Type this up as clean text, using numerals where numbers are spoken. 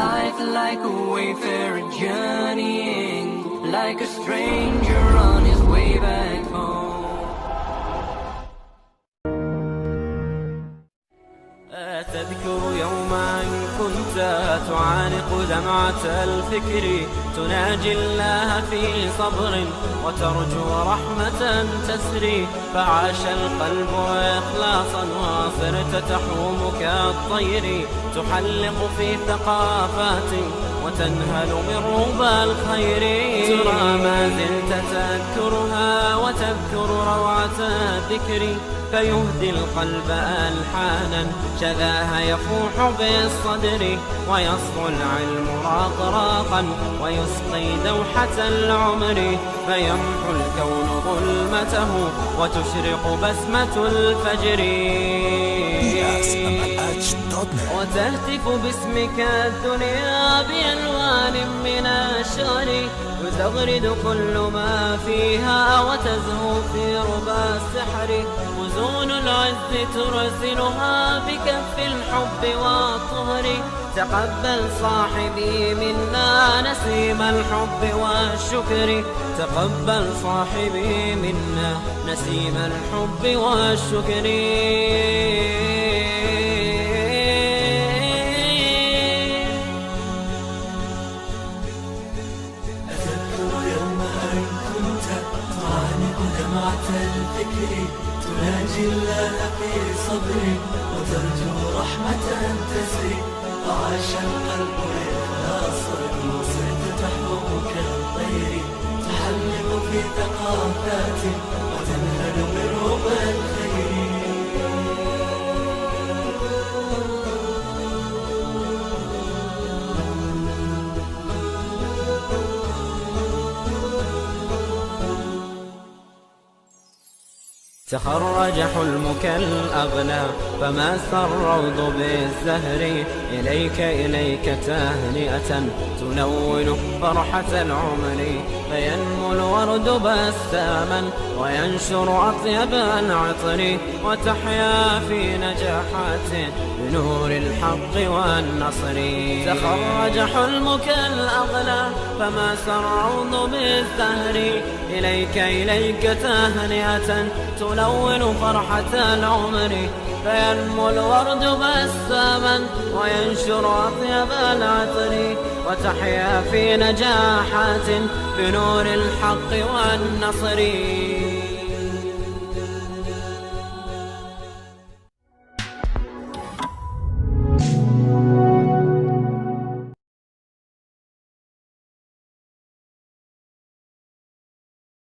life like a wayfarer journeying, like a stranger on his way back home. تذكر يوما كنت تعانق دمعة الفكر، تناجي الله في صبر وترجو رحمة تسري، فعاش القلب إخلاصا وصرت تحوم كالطير، تحلق في ثقافات وتنهل من ربى الخير. ترى ما زلت تذكرها وتذكر روعة الذكر، فيهدي القلب ألحانا شذاها يفوح بالصدر، ويصفو العلم راقراقا ويسقي دوحة العمر، فيمحو الكون ظلمته وتشرق بسمة الفجر، وتهتف باسمك الدنيا بألوان من الشعر، وتغرد كل ما فيها وتزهو في ربى السحر، وزون العز ترسلها بكف الحب والطهر، تقبل صاحبي منا نسيم الحب والشكر، تقبل صاحبي منا نسيم الحب والشكر. الفكر تناجي الله في صبر وترجو رحمة تسري، وعاش القلب إخلاصا وصرت تحوم كالطير، تحلق في ثقافات وتنهل من ربى الخير. تخرج حلمك الأغلى فما الروض بالزهر، إليك تهنئة تلون فرحة العمر، فينمو الورد بساما وينشر أطيب العطر، وتحيا في نجاحات بنور الحق والنصر. تخرج حلمك الأغلى فما الروض بالزهر، إليك تهنئة تلون فرحة العمر، فينمو الورد بساما وينشر أطيب العطر، وتحيا في نجاحات بنور الحق والنصر.